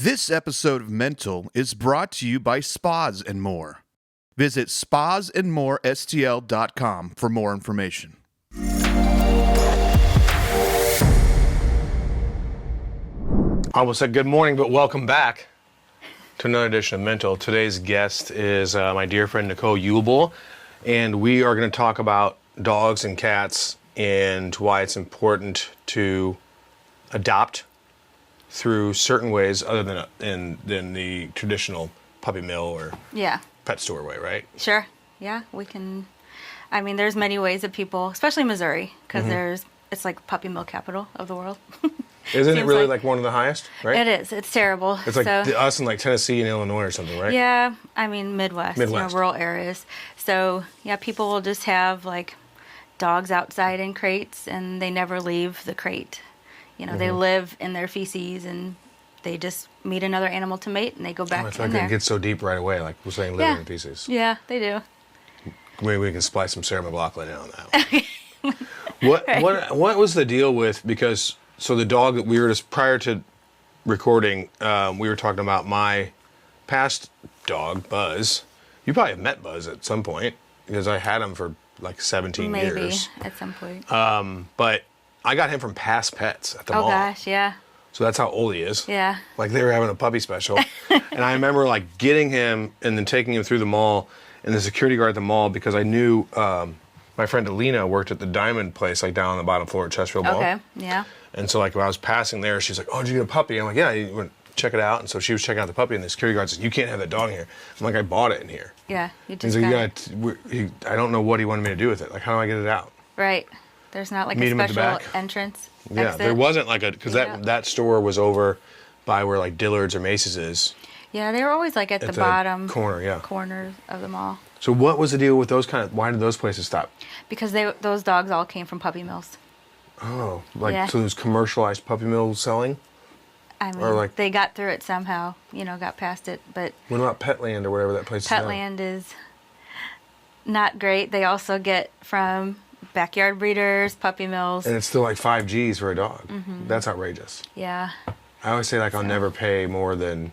This episode of Mental is brought to you by Spas and More. Visit spasandmorestl.com for more information. I almost said good morning, but welcome back to another edition of Mental. Today's guest is my dear friend Nicole Uebel, and we are going to talk about dogs and cats and why it's important to adopt through certain ways other than the traditional puppy mill or pet store way, right? Sure. Yeah, we can. I mean, there's many ways that people, especially Missouri, because it's like puppy mill capital of the world. Isn't it really like one of the highest, right? It is. It's terrible. It's like us in like Tennessee and Illinois or something, right? Yeah, I mean Midwest. Rural areas. So yeah, people will just have like dogs outside in crates, and they never leave the crate. You know, they live in their feces, and they just meet another animal to mate, and they go back I feel like there. it gets so deep right away, like we're saying, living in pieces. Yeah, they do. Maybe we can splice some Sarah McLachlan in on that one. What was the deal with, because, so the dog that we were just, prior to recording, we were talking about my past dog, Buzz. You probably have met Buzz at some point, because I had him for like 17 years. Maybe, at some point. But I got him from Past Pets at the mall. Oh gosh, yeah. So that's how old he is. Yeah. Like they were having a puppy special. And I remember like getting him and then taking him through the mall and the security guard at the mall, because I knew my friend Alina worked at the Diamond place like down on the bottom floor at Chesterfield Mall. Okay, yeah. And so like when I was passing there, she's like, "Oh, did you get a puppy?" I'm like, "Yeah, you went check it out." And so she was checking out the puppy, and the security guard says, "You can't have that dog in here." I'm like, "I bought it in here." Yeah, you just He's like, I don't know what he wanted me to do with it. Like, how do I get it out? Right. There's not like Meet a him at the special back. entrance. Yeah, exit. there wasn't like a, because that store was over by where like Dillard's or Macy's is. Yeah, they were always like at the bottom corner of the mall. So what was the deal with those why did those places stop? Because those dogs all came from puppy mills. Oh, so there's commercialized puppy mill selling? I mean, they got through it somehow, got past it, but... What about Petland or whatever that place is? Petland is not great. They also get from backyard breeders, puppy mills. And it's still like 5 Gs for a dog. That's outrageous. Yeah. I always say I'll never pay more than,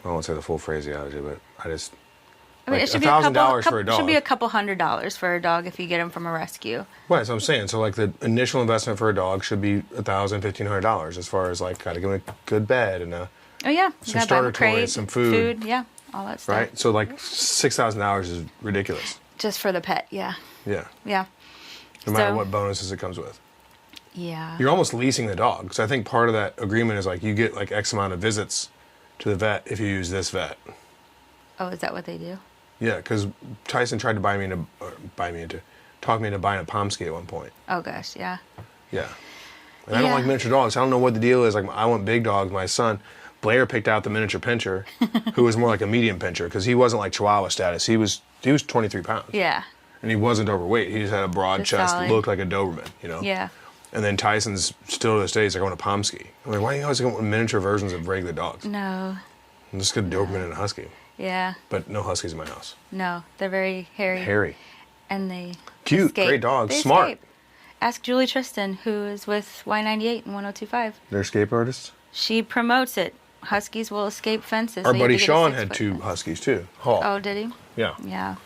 I won't say the full phraseology, but I mean, it should $1,000 for a dog. It should be a couple $100s for a dog if you get him from a rescue. Right, that's what I'm saying. So like the initial investment for a dog should be $1,000, $1,500 as far as like gotta give him a good bed and some starter toys, some food. Yeah, all that stuff. Right, so like $6,000 is ridiculous. Just for the pet, yeah. Yeah. Yeah. No matter what bonuses it comes with. Yeah. You're almost leasing the dog. Because I think part of that agreement is like you get like X amount of visits to the vet if you use this vet. Oh, is that what they do? Yeah, because Tyson tried to talk me into buying a Pomsky at one point. Oh gosh, yeah. Yeah. And I don't like miniature dogs. I don't know what the deal is. Like I want big dogs. My son, Blair, picked out the miniature pinscher, who was more like a medium pinscher, because he wasn't like Chihuahua status. He was 23 pounds. Yeah. And he wasn't overweight. He just had a broad chest, solid. looked like a Doberman, Yeah. And then Tyson's still to this day, he's like, I want a Pomsky. I'm like, why do you always go with miniature versions of regular dogs? No. I'm just get a Doberman and a Husky. Yeah. But no Huskies in my house. No, they're very hairy. Hairy. And they cute, escape. Great dogs, They smart. escape. Ask Julie Tristan, who is with Y98 and 1025. They're escape artists? She promotes it. Huskies will escape fences. Our so you have buddy to get a Sean had 6-foot 2 fence. Huskies too. Hall. Oh, did he? Yeah. Yeah.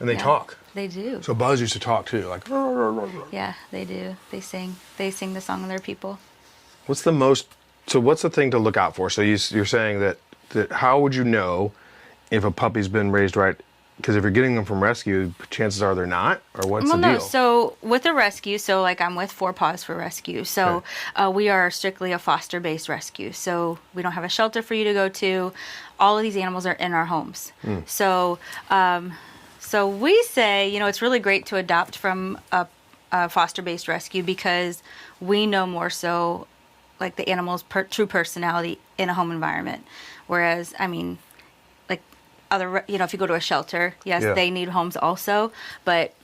And they talk. They do. So Buzz used to talk too, like. Yeah, they do. They sing. They sing the song of their people. What's the thing to look out for? So you're saying that how would you know if a puppy's been raised right? Because if you're getting them from rescue, chances are they're not? Or what's the deal? No. So with a rescue, like I'm with Four Paws for rescue. So we are strictly a foster-based rescue. So we don't have a shelter for you to go to. All of these animals are in our homes. So we say, it's really great to adopt from a foster-based rescue because we know more so like the animal's true personality in a home environment. Whereas, I mean, like other, if you go to a shelter, yes, they need homes also, but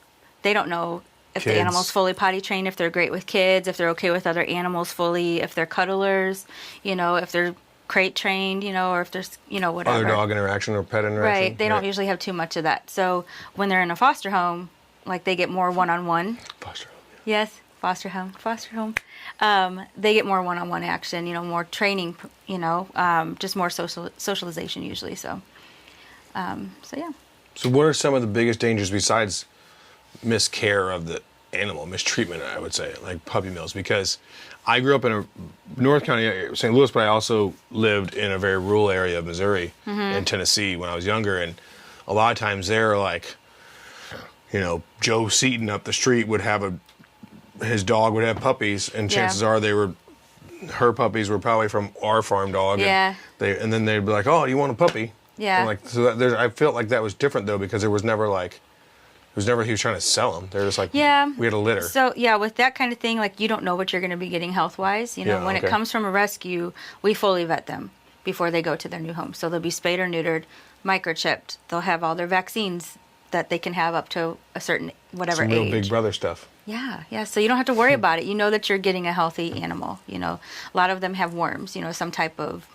they don't know if the animal's fully potty trained, if they're great with kids, if they're okay with other animals fully, if they're cuddlers, if they're crate trained, or if there's, whatever. Other dog interaction or pet interaction. Right. They don't usually have too much of that. So when they're in a foster home, like they get more one-on-one. Foster home. Yes. foster home, they get more one-on-one action, more training, just more socialization usually. So yeah. So what are some of the biggest dangers besides miscare of the animal, mistreatment, I would say, like puppy mills? Because I grew up in a North County, St. Louis, but I also lived in a very rural area of Missouri and Tennessee when I was younger. And a lot of times there, like, Joe Seaton up the street would have his dog would have puppies, and chances are her puppies were probably from our farm dog. Yeah. And then they'd be like, "Oh, you want a puppy?" Yeah. And I felt like that was different though, because there was never he was trying to sell them. They're just like, yeah, we had a litter. So yeah, with that kind of thing, like you don't know what you're going to be getting health wise. When it comes from a rescue, we fully vet them before they go to their new home. So they'll be spayed or neutered, microchipped. They'll have all their vaccines that they can have up to a certain whatever Some age. real Big Brother stuff. Yeah. So you don't have to worry about it. You know that you're getting a healthy animal. A lot of them have worms. Some type of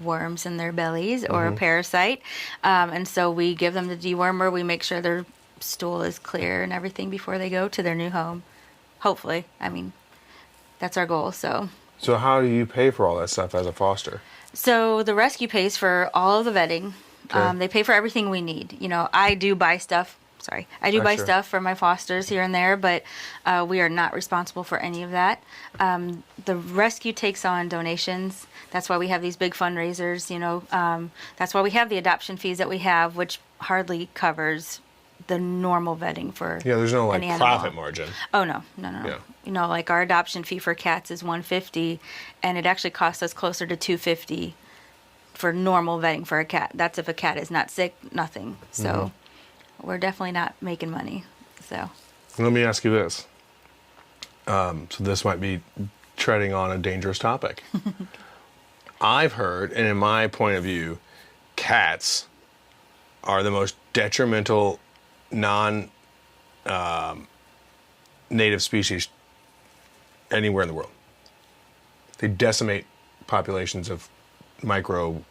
worms in their bellies or a parasite, and so we give them the dewormer. We make sure their stool is clear and everything before they go to their new home. Hopefully, that's our goal. So how do you pay for all that stuff as a foster? So the rescue pays for all of the vetting. Okay. They pay for everything we need. I do buy stuff. Buy stuff for my fosters here and there, but we are not responsible for any of that. The rescue takes on donations. That's why we have these big fundraisers, that's why we have the adoption fees that we have, which hardly covers the normal vetting for there's no an animal. profit margin. Oh, no. Yeah. Like our adoption fee for cats is $150, and it actually costs us closer to $250 for normal vetting for a cat. That's if a cat is not sick, nothing. So we're definitely not making money. So let me ask you this. So this might be treading on a dangerous topic. I've heard, and in my point of view, cats are the most detrimental non-native species anywhere in the world. They decimate populations of micro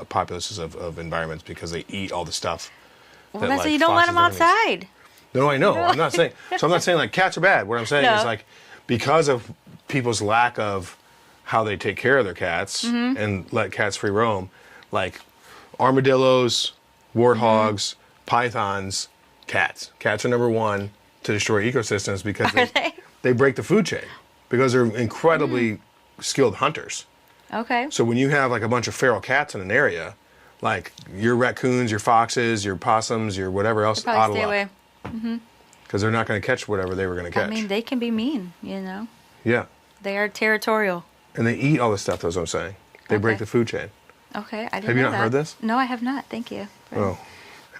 populaces of environments because they eat all the stuff. Well, that's why you don't let them outside. No, I know. I'm not saying. So I'm not saying like cats are bad. What I'm saying is like because of people's lack of how they take care of their cats and let cats free roam, like armadillos, warthogs, pythons, cats. Cats are number one to destroy ecosystems because they break the food chain because they're incredibly skilled hunters. Okay. So when you have like a bunch of feral cats in an area, like your raccoons, your foxes, your possums, your whatever else, out of stay luck. away. Because they're not going to catch whatever they were going to catch. They can be mean, Yeah. They are territorial. And they eat all this stuff, that's what I'm saying. They break the food chain. Okay, I didn't know that. Have you not heard this? No, I have not. Thank you. Oh.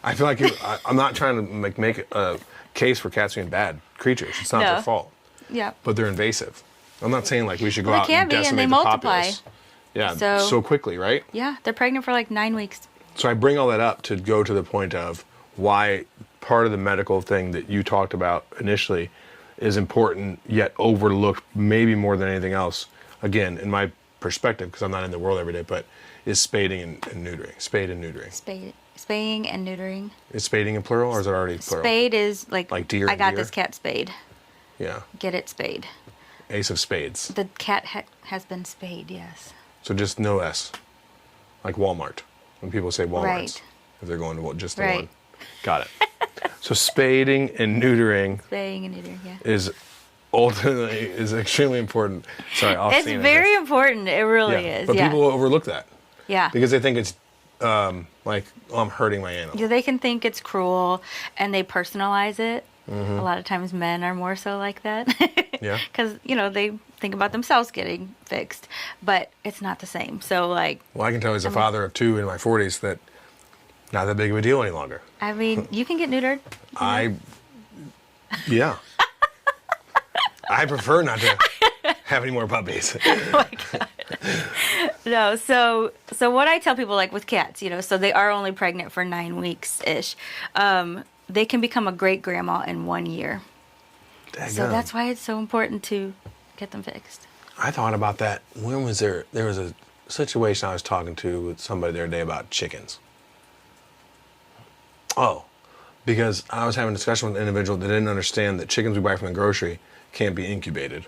I feel like I'm not trying to make a case for cats being bad creatures. It's not their fault. Yeah. But they're invasive. I'm not saying like we should go out they can and be, and decimate they the multiply. populace. Yeah, so quickly, right? Yeah, they're pregnant for like 9 weeks. So I bring all that up to go to the point of why part of the medical thing that you talked about initially is important yet overlooked maybe more than anything else. Again, in my perspective, because I'm not in the world every day, but is spading and neutering. Spade and neutering. Spaying and neutering. Is spading in plural or is it already plural? Spade is like deer. I got deer? this cat spayed. Yeah. Get it spayed. Ace of spades. The cat has been spayed, yes. So just no S. Like Walmart. When people say Walmart. Right. If they're going to just the one. Got it. So spading and neutering. Spaying and neutering, yeah. Is ultimately is extremely important. Sorry, it's very important. It really is. But people overlook that. Yeah. Because they think it's like, oh, I'm hurting my animal. Yeah, they can think it's cruel, and they personalize it. A lot of times men are more so like that. Yeah. Because, they think about themselves getting fixed, but it's not the same. So, like... Well, I can tell as a father of two in my 40s that not that big of a deal any longer. I mean, you can get neutered. Yeah. I prefer not to have any more puppies. Oh my God. No, so what I tell people, like with cats, so they are only pregnant for 9 weeks-ish. They can become a great grandma in 1 year. So that's why it's so important to get them fixed. I thought about that. When was there was a situation I was talking to with somebody the other day about chickens. Oh, because I was having a discussion with an individual that didn't understand that chickens we buy from the grocery can't be incubated,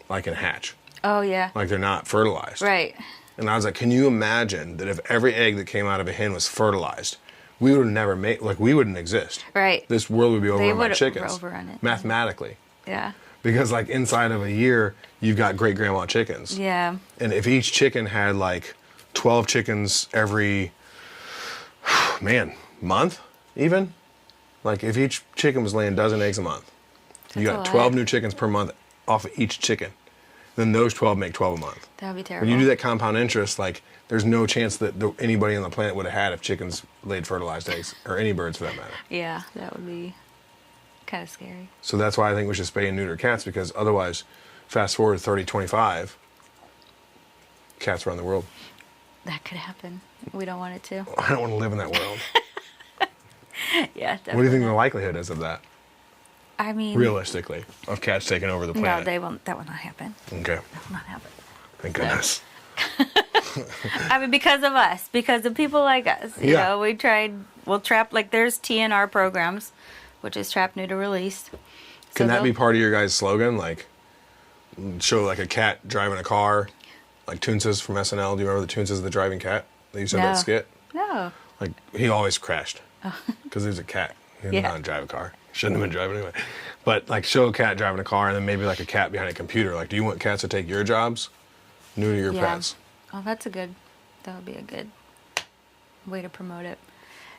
like in hatch. Oh yeah. Like they're not fertilized. Right. And I was like, can you imagine that if every egg that came out of a hen was fertilized, we would have never made, like we wouldn't exist. Right. This world would be overrun by would chickens. overrun it. Mathematically. Yeah. Because like inside of a year, you've got great grandma chickens. Yeah. And if each chicken had like 12 chickens every, month even? Like if each chicken was laying a dozen eggs a month, you That's got a 12 lot. new chickens per month off of each chicken. Then those 12 make 12 a month. That would be terrible. When you do that compound interest, like there's no chance that anybody on the planet would have had if chickens laid fertilized eggs, or any birds for that matter. Yeah, that would be kind of scary. So that's why I think we should spay and neuter cats, because otherwise, fast forward 30, 25, cats run the world. That could happen. We don't want it to. I don't want to live in that world. Yeah, definitely. What do you think the likelihood is of that, I mean, realistically, of cats taking over the planet? no, they won't. That will not happen. Okay, That will not happen. thank goodness. I mean, because of us, because of people like us. You Yeah. know, we'll trap, like there's TNR programs, which is trap, neuter, release. Can that they'll- be part of your guys' slogan? Like, show like a cat driving a car, like Toonses from SNL. Do you remember the Toonses, the driving cat? They used to have No. that skit. No. Like, he always crashed because he was a cat. He didn't know how to drive a car. Shouldn't have been driving anyway. But like, show a cat driving a car, and then maybe like a cat behind a computer. Like, do you want cats to take your jobs? New to your Yeah. pets. Oh, that would be a good way to promote it.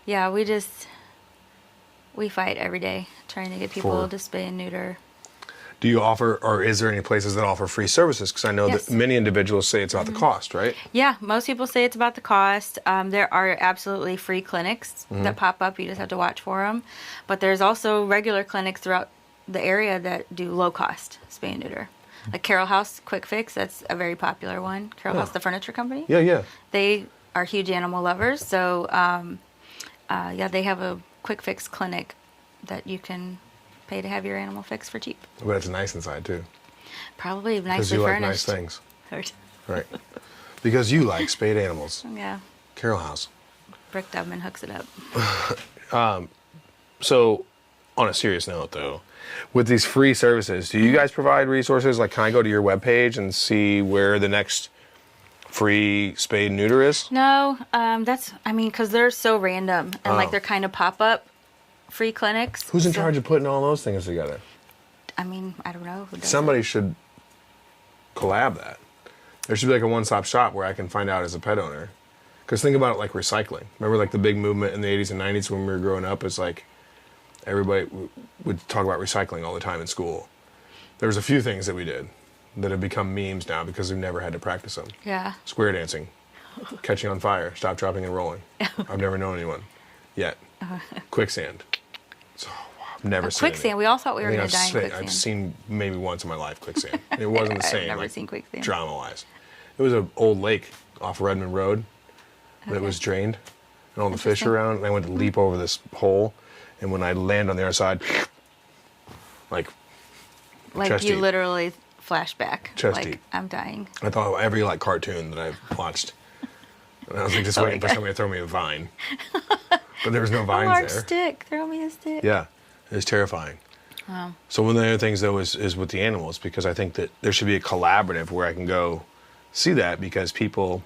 Yeah, we fight every day trying to get people For- to spay and neuter. Do you offer, or is there any places that offer free services? Because I know Yes. that many individuals say it's about the cost, right? Yeah, most people say it's about the cost. There are absolutely free clinics that pop up. You just have to watch for them. But there's also regular clinics throughout the area that do low cost spay and neuter. Like Carroll House Quick Fix, that's a very popular one. Carroll House, the furniture company. Yeah, yeah. They are huge animal lovers. So, yeah, they have a Quick Fix clinic that you can pay to have your animal fixed for cheap. But it's nice inside too. Probably Because nicely you like nice furnished. things. Right. Because you like spayed animals. Yeah, Carroll House. bricked oven hooks it up. So, on a serious note, though, with these free services, do you guys provide resources? Like, can I go to your webpage and see where the next free spay and neuter is? No, because they're so random and like they're kind of pop up free clinics. Who's in So- charge of putting all those things together? I mean, I don't know. Who does Somebody should collab that. There should be like a one-stop shop where I can find out as a pet owner. Because think about it like recycling. Remember like the big movement in the 80s and 90s when we were growing up? It's like everybody would talk about recycling all the time in school. There was a few things that we did that have become memes now because we've never had to practice them. it? Yeah. Square dancing, catching on fire, stop, dropping, and rolling. I've never known anyone yet. Quicksand. So, I've never seen Quicksand. it. We all thought we I were think going to die in quicksand. I've seen maybe once in my life quicksand. It wasn't the I've same. never like, seen quicksand. Drama-wise, it was an old lake off Redmond Road that was drained, and all the fish Interesting. around. And I went to leap over this hole, and when I land on the other side, like Like chest you deep. literally flashback. Chest like deep. I'm dying. I thought of every like cartoon that I've watched, and I was like just Oh my waiting for God. somebody to throw me a vine, but there was no A vines large there. stick. Throw me a stick. Yeah, it was terrifying. Wow. So one of the other things though is with the animals, because I think that there should be a collaborative where I can go see that, because people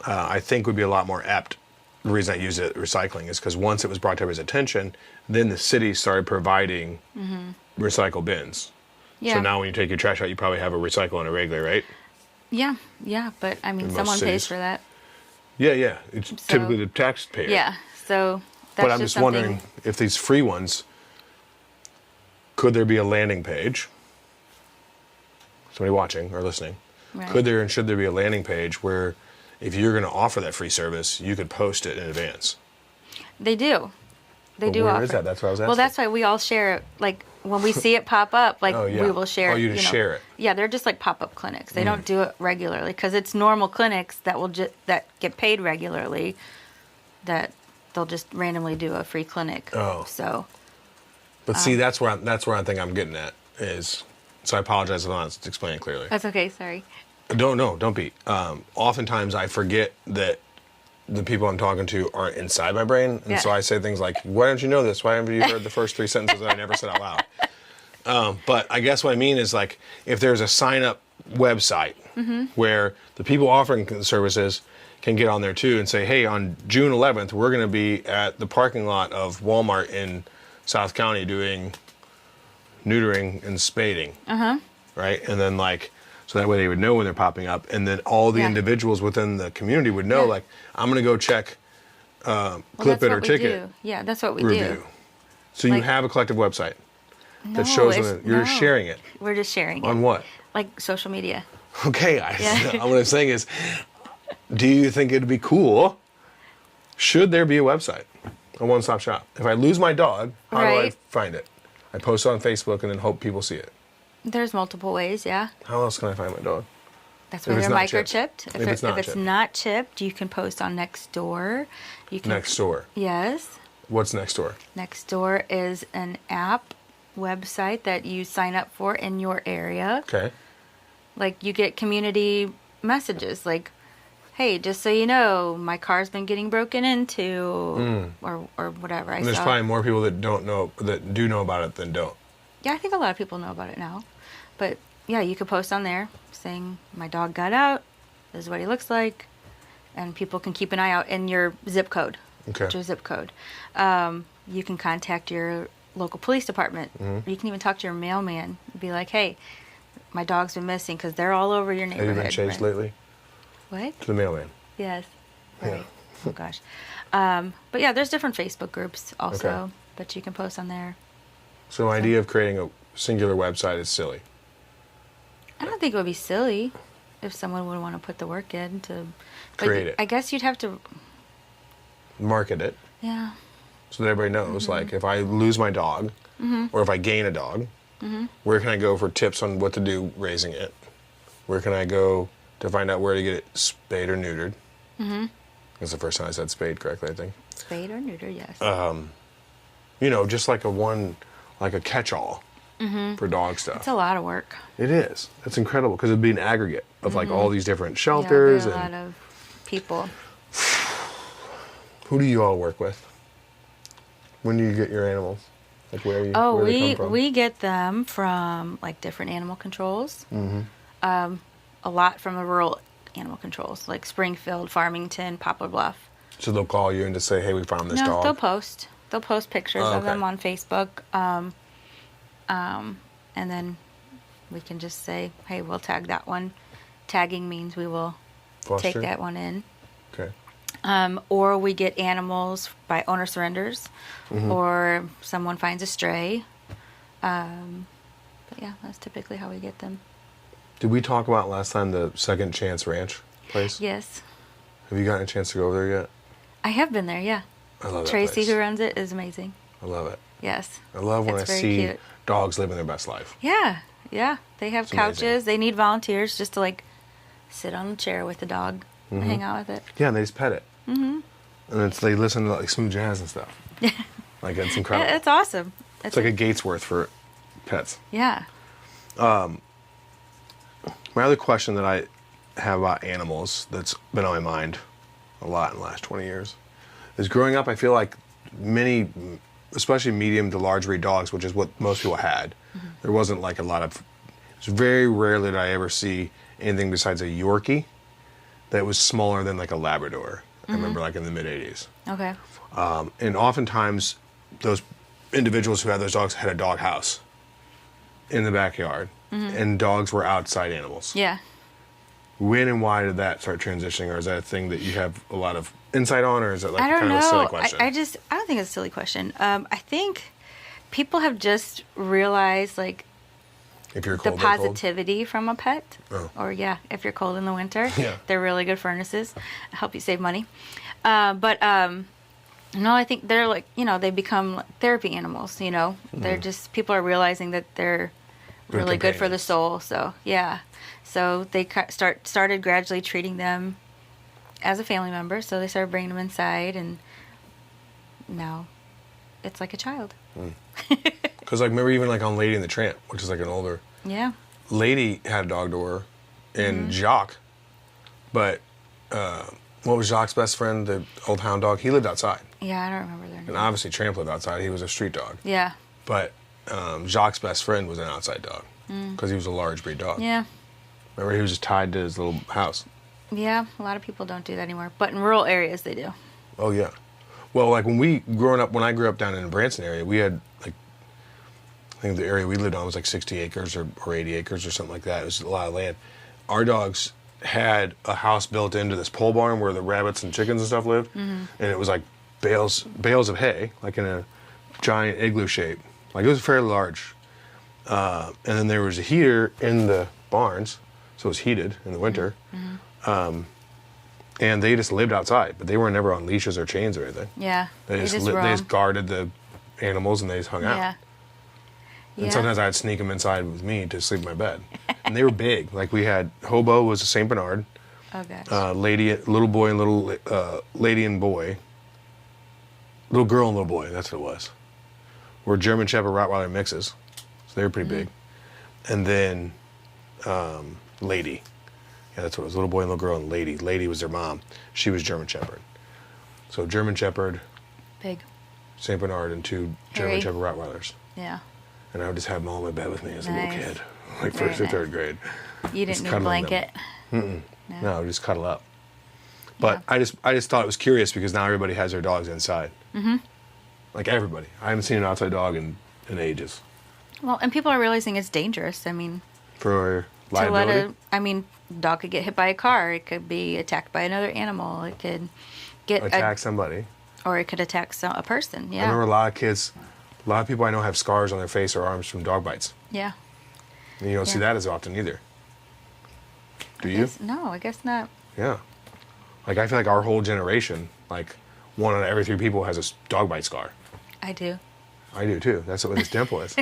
I think would be a lot more apt. The reason I use it recycling is because once it was brought to everybody's attention, then the city started providing recycle bins. Yeah. So now when you take your trash out, you probably have a recycle and a regular, right? Yeah. But I mean, In most someone cities. pays for that. Yeah, yeah. It's typically the taxpayer. Yeah. So that's But I'm just wondering if these free ones, could there be a landing page? Somebody watching or listening. Right. Could there and should there be a landing page where if you're going to offer that free service, you could post it in advance? They do. They But do where offer. is that? That's what I was Well, asking. that's why we all share it. Like when we see it pop up, like Oh, yeah. we will share. Oh, you just share it. Yeah, they're just like pop up clinics. They don't do it regularly because it's normal clinics that will that get paid regularly. That they'll just randomly do a free clinic. Oh. So But see, that's where I think I'm getting at is. So I apologize if I'm not explaining clearly. that's okay. Sorry. Don't be. Oftentimes I forget that the people I'm talking to aren't inside my brain, and Yeah. so I say things like, "Why don't you know this? Why haven't you heard the first three sentences that I never said out loud?" But I guess what I mean is like if there's a sign up website where the people offering services can get on there too and say, hey, on June 11th, we're going to be at the parking lot of Walmart in South County doing neutering and spading. Right? And then like, so that way they would know when they're popping up. And then all the individuals within the community would know, like, I'm going to go check Clip It or Ticket. Yeah, that's what we review. do. So you have a collective website No, that shows them that you're sharing it. We're just sharing it. On what? Like social media. Okay, what I'm saying is, do you think it'd be cool? Should there be a website, a one-stop shop? If I lose my dog, how do I find it? I post it on Facebook and then hope people see it. There's multiple ways, yeah. How else can I find my dog? That's why they're microchipped. If it's chipped. not chipped, you can post on Nextdoor. Nextdoor. Yes. What's Nextdoor? Nextdoor is an app website that you sign up for in your area. Okay. Like you get community messages like, hey, just so you know, my car's been getting broken into or whatever. And there's probably more people that do know about it than don't. Yeah, I think a lot of people know about it now. But yeah, you could post on there saying my dog got out, this is what he looks like, and people can keep an eye out in your zip code. Okay. Your zip code. You can contact your local police department. You can even talk to your mailman and be like, hey, my dog's been missing because they're all over your neighborhood. Have you been chased lately? What? To the mailman. Yes. Right. Yeah. Oh gosh. But yeah, there's different Facebook groups also that you can post on there. So the idea of creating a singular website is silly. I don't think it would be silly if someone would want to put the work in to create it. I guess you'd have to market it. Yeah. So that everybody knows, like, if I lose my dog or if I gain a dog, where can I go for tips on what to do raising it? Where can I go to find out where to get it spayed or neutered? That's the first time I said spayed correctly, I think. Spayed or neutered, yes. You know, just like a catch-all for dog stuff. It's a lot of work. It is. It's incredible because it'd be an aggregate of like all these different shelters a lot of people. Who do you all work with? When do you get your animals? Like where do they come from? We get them from like different animal controls. A lot from the rural animal controls, like Springfield, Farmington, Poplar Bluff. So they'll call you and just say, "Hey, we found this dog." No, they'll post. They'll post pictures of them on Facebook, and then we can just say, "Hey, we'll tag that one." Tagging means we will take that one in. Okay. Or we get animals by owner surrenders, or someone finds a stray. But yeah, that's typically how we get them. Did we talk about last time the Second Chance Ranch place? Yes. Have you gotten a chance to go over there yet? I have been there, yeah. I love that Tracy, place. who runs it, is amazing. I love it. Yes. I love when It's I very see cute. dogs living their best life. Yeah, yeah. They have It's couches. amazing. They need volunteers just to like sit on a chair with the dog and hang out with it. Yeah, and they just pet it. And they listen to like smooth jazz and stuff. Like it's incredible. It's awesome. It's like a Gatesworth for pets. Yeah. My other question that I have about animals that's been on my mind a lot in the last 20 years is growing up, I feel like many, especially medium to large breed dogs, which is what most people had, there wasn't like a lot of, it's very rarely did I ever see anything besides a Yorkie that was smaller than like a Labrador. I remember like in the mid 80s. Okay. And oftentimes those individuals who had those dogs had a dog house in the backyard and dogs were outside animals. Yeah. When and why did that start transitioning, or is that a thing that you have a lot of insight on, or is it like I don't kind know. of a silly question? I don't think it's a silly question. I think people have just realized like if you're the cold, they're cold. positivity from a pet. Oh. Or yeah, if you're cold in the winter, Yeah. they're really good furnaces. Help you save money. No, I think they're like, they become like therapy animals, They're just, people are realizing that they're Good really good for the companions. soul. So, yeah. So they started gradually treating them as a family member. So they started bringing them inside, and now it's like a child. Because like remember even like on Lady and the Tramp, which is like an older Yeah. Lady had a dog door, and Jacques, but what was Jacques' best friend, the old hound dog? He lived outside, Yeah, I don't remember their name. and obviously Tramp lived outside. He was a street dog, Yeah. but Jacques' best friend was an outside dog because he was a large breed dog. Yeah. Remember, he was just tied to his little house. Yeah, a lot of people don't do that anymore, but in rural areas they do. Oh yeah. Well, like when I grew up down in the Branson area, we had like, I think the area we lived on was like 60 acres or 80 acres or something like that. It was a lot of land. Our dogs had a house built into this pole barn where the rabbits and chickens and stuff lived, and it was like bales of hay, like in a giant igloo shape. Like it was fairly large. And then there was a heater in the barns, so it was heated in the winter. And they just lived outside, but they were never on leashes or chains or anything. Yeah. They just roam. guarded the animals and they just hung out. Yeah. And sometimes I'd sneak them inside with me to sleep in my bed. And they were big. Like we had, Hobo was a St. Bernard. Oh, gosh. Little boy and little lady and boy. Little girl and little boy, that's what it was. Were German Shepherd Rottweiler mixes. So they were pretty big. And then Lady. Yeah, that's what it was. Little boy and little girl and Lady. Lady was their mom. She was German Shepherd. So German Shepherd, Big. St. Bernard, and 2 German Harry. Shepherd Rottweilers. Yeah. And I would just have them all in my bed with me as a little Nice. kid. Like Very first or nice. third grade. You didn't Just need a cuddling them. blanket. No, just cuddle up. But I just thought it was curious because now everybody has their dogs inside. Like everybody. I haven't seen an outside dog in ages. Well, and people are realizing it's dangerous. I mean, For to liability? dog could get hit by a car. It could be attacked by another animal. It could get Attack somebody. or it could attack a person. I Yeah. remember a lot of people I know have scars on their face or arms from dog bites. Yeah. And you don't see Yeah. that as often either. Do you? No, I guess not. Yeah. Like I feel like our whole generation, like 1 out of every 3 people has a dog bite scar. I do. I do too. That's what this dimple is.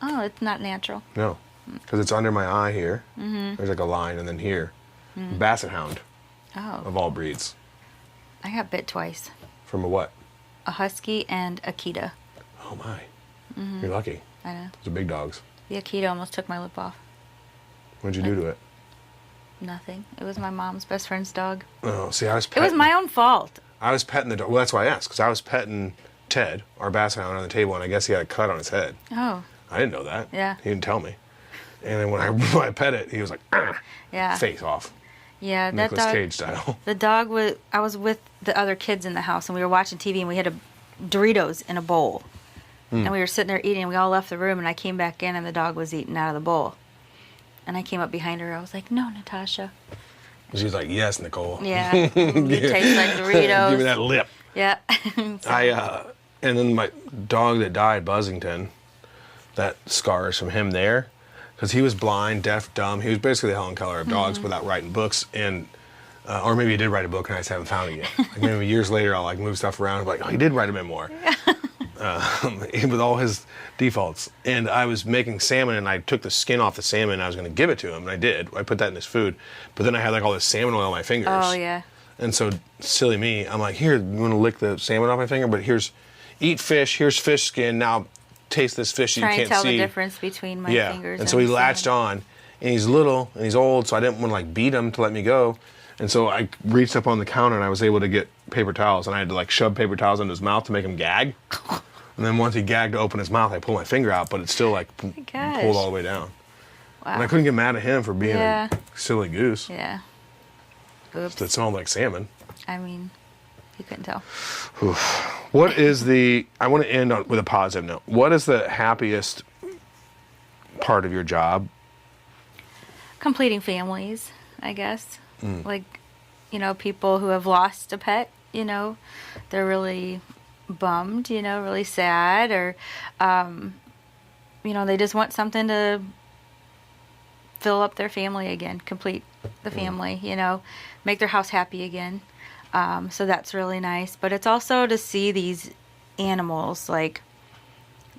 Oh, it's not natural. No, because it's under my eye here. There's like a line, and then here. Basset Hound Oh, of all breeds. I got bit twice. From a what? A husky and a Akita. Oh my. You're lucky. I know. Those are big dogs. The Akita almost took my lip off. What'd you do to it? Nothing. It was my mom's best friend's dog. Oh, see, I was It petting. was my own fault. I was petting the dog. Well, that's why I asked, because I was petting Ted, our Basset Hound, on the table, and I guess he had a cut on his head. Oh, I didn't know that. Yeah. He didn't tell me. And then when I pet it, he was like, "Ah," yeah. face off, Yeah, that Nicolas dog. Cage style. The dog was. I was with the other kids in the house, and we were watching TV, and we had Doritos in a bowl, and we were sitting there eating. And we all left the room, and I came back in, and the dog was eating out of the bowl. And I came up behind her. I was like, "No, Natasha." She's like, yes, Nicole. Yeah, you taste like Doritos. Give me that lip. Yeah. And then my dog that died, Buzzington, that scar is from him there. Because he was blind, deaf, dumb. He was basically the Helen Keller of dogs without writing books. And or maybe he did write a book and I just haven't found it yet. Like maybe years later I'll like move stuff around and be like, oh, he did write a memoir. With all his defaults. And I was making salmon and I took the skin off the salmon and I was going to give it to him. And I did. I put that in his food. But then I had like all this salmon oil on my fingers. Oh yeah. And so, silly me, I'm like, here, you want to lick the salmon off my finger? But eat fish, here's fish skin, now taste this fish that Try you and can't tell see. the difference between my Yeah, fingers. and so he the latched salmon. on, and he's little, and he's old, so I didn't want to like beat him to let me go. And so I reached up on the counter, and I was able to get paper towels, and I had to like shove paper towels into his mouth to make him gag. And then once he gagged to open his mouth, I pulled my finger out, but it still like gosh. pulled all the way down. Wow. And I couldn't get mad at him for being Yeah. a silly goose Yeah. Oops. that smelled like salmon. I mean, you couldn't tell. What is I want to end with a positive note. What is the happiest part of your job? Completing families, I guess. Like, people who have lost a pet, they're really bummed, really sad, or, they just want something to fill up their family again, complete the family, make their house happy again. So that's really nice. But it's also to see these animals, like,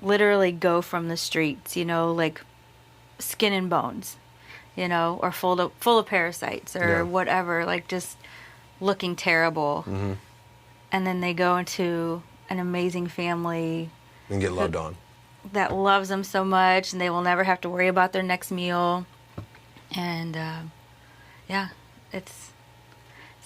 literally go from the streets, like skin and bones, or full of parasites or whatever, like just looking terrible. And then they go into an amazing family And get loved on. that loves them so much, and they will never have to worry about their next meal. And it's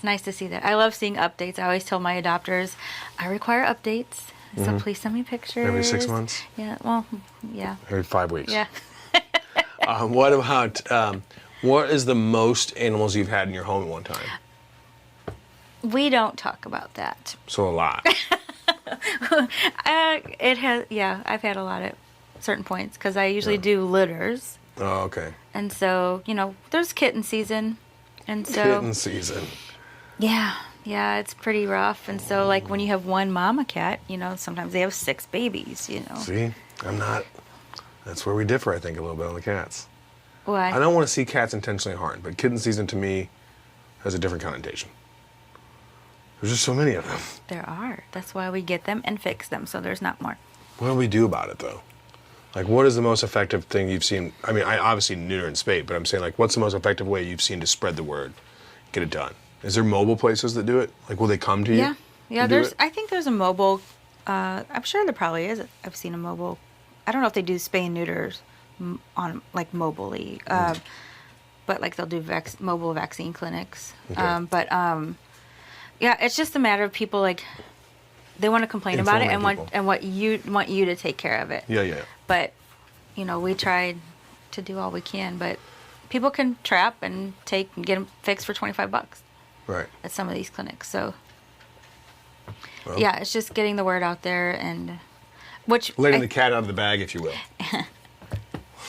nice to see that. I love seeing updates. I always tell my adopters, I require updates. So please send me pictures. Every 6 months? Yeah, well, yeah. Every 5 weeks? Yeah. What about, what is the most animals you've had in your home at one time? We don't talk about that. So a lot. I've had a lot at certain points because I usually do litters. Oh, okay. And so, there's kitten season. And so. Kitten season. Yeah, it's pretty rough. And so, like, when you have one mama cat, sometimes they have 6 babies, See, that's where we differ, I think, a little bit on the cats. Why? I don't want to see cats intentionally harmed, but kitten season to me has a different connotation. There's just so many of them. There are. That's why we get them and fix them, so there's not more. What do we do about it, though? Like, what is the most effective thing you've seen? I mean, I obviously neuter and spay, but I'm saying, like, what's the most effective way you've seen to spread the word, get it done? Is there mobile places that do it? Like, will they come to you? Yeah. I think there's a mobile. I'm sure there probably is. I've seen a mobile. I don't know if they do spay and neuters on like mobily, but like they'll do mobile vaccine clinics. Okay. Yeah, it's just a matter of people like they want to complain about it Informing and want you to take care of it. Yeah. But we tried to do all we can, but people can trap and get them fixed for $25 Right. at some of these clinics. So Well, yeah, it's just getting the word out there and letting the cat out of the bag, if you will.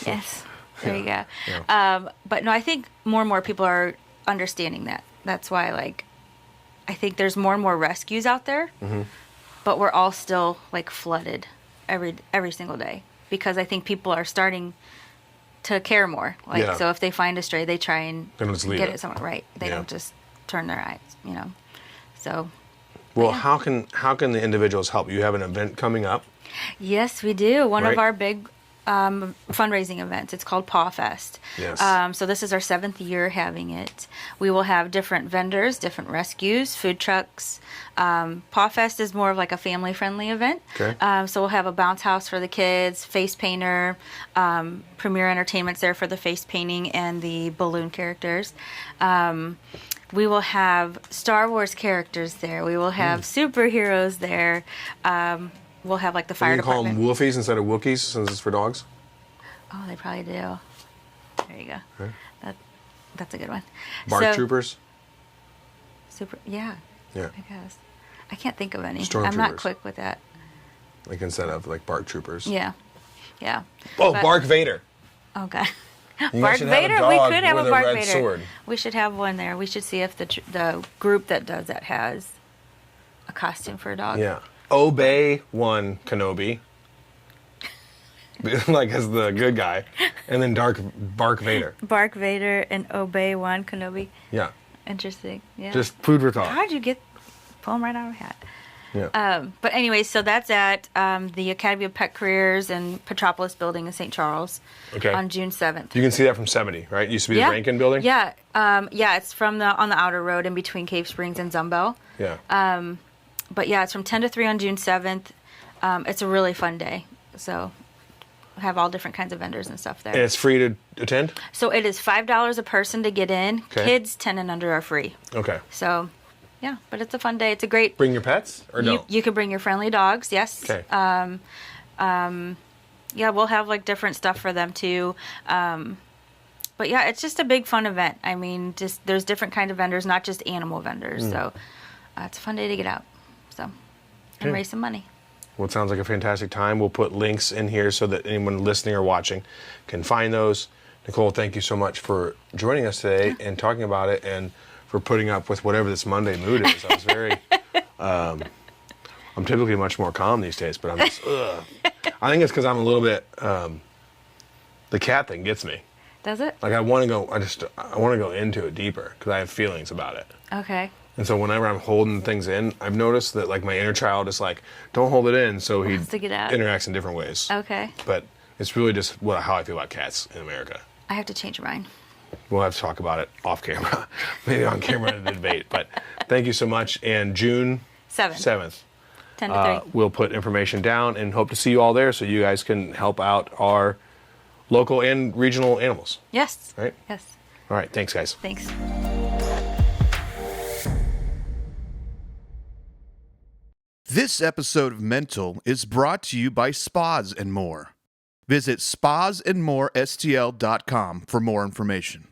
Yes, there you go. Yeah. But no, I think more and more people are understanding that. That's why, like, I think there's more and more rescues out there, but we're all still like flooded every single day because I think people are starting to care more. Like, Yeah. so if they find a stray, they try and They don't just leave get it. it somewhere right. They Yeah. don't just turn their eyes, So Well, Yeah. how can the individuals help? You have an event coming up. yes, we do. One Right. of our big fundraising events. It's called Paw Fest. Yes. So this is our 7th year having it. We will have different vendors, different rescues, food trucks. Paw Fest is more of like a family-friendly event. Okay. So we'll have a bounce house for the kids, face painter, Premier Entertainment's there for the face painting and the balloon characters. We will have Star Wars characters there. We will have superheroes there. We'll have like the fire You can call department. them Wolfies instead of Wookiees since it's for dogs. Oh, they probably do. There you go. Okay. That's a good one. Bark troopers. Yeah, Yeah. I guess. I can't think of any. Stormtroopers. I'm not quick with that. Like instead of like bark troopers. Yeah. Oh, But- Bark Vader. Okay. You Bark should have a Vader. We dog could have with a Bark red Vader. sword. We should have one there. We should see if the group that does that has a costume for a dog. Yeah. Obey one Kenobi. Like as the good guy. And then Bark Vader. Bark Vader and Obi-Wan Kenobi. Yeah. Interesting. Yeah. Just food for thought. How'd you pull them right out of a hat? Yeah. But anyway, so that's at the Academy of Pet Careers and Petropolis Building in St. Charles Okay. on June 7th. You can see that from 70, right? It used to be the Rankin building? Yeah. It's on the outer road in between Cave Springs and Zumbel. Yeah. But yeah, it's from 10 to 3 on June 7th. It's a really fun day. So we have all different kinds of vendors and stuff there. And it's free to attend? So it is $5 a person to get in. Okay. Kids 10 and under are free. Okay. So yeah, but it's a fun day. It's a great. Bring your pets or no? You can bring your friendly dogs. Yes. Okay. Yeah, we'll have like different stuff for them too. But yeah, it's just a big fun event. I mean, just there's different kind of vendors, not just animal vendors. So it's a fun day to get out. So and Okay. raise some money. Well, it sounds like a fantastic time. We'll put links in here so that anyone listening or watching can find those. Nicole, thank you so much for joining us today and talking about it and for putting up with whatever this Monday mood is. I was very, I'm typically much more calm these days, but I'm just, I think it's because I'm a little bit, the cat thing gets me. Does it? Like I want to go into it deeper because I have feelings about it. Okay. And so whenever I'm holding things in, I've noticed that like my inner child is like, don't hold it in. So he Wants to get out. interacts in different ways. Okay. But it's really just how I feel about cats in America. I have to change your mind. We'll have to talk about it off camera, maybe on camera in the debate. But thank you so much. And June 7th, 10 to 3. we'll put information down and hope to see you all there so you guys can help out our local and regional animals. Yes. Right? Yes. All right. Thanks, guys. Thanks. This episode of Mental is brought to you by Spas and More. Visit spasandmorestl.com for more information.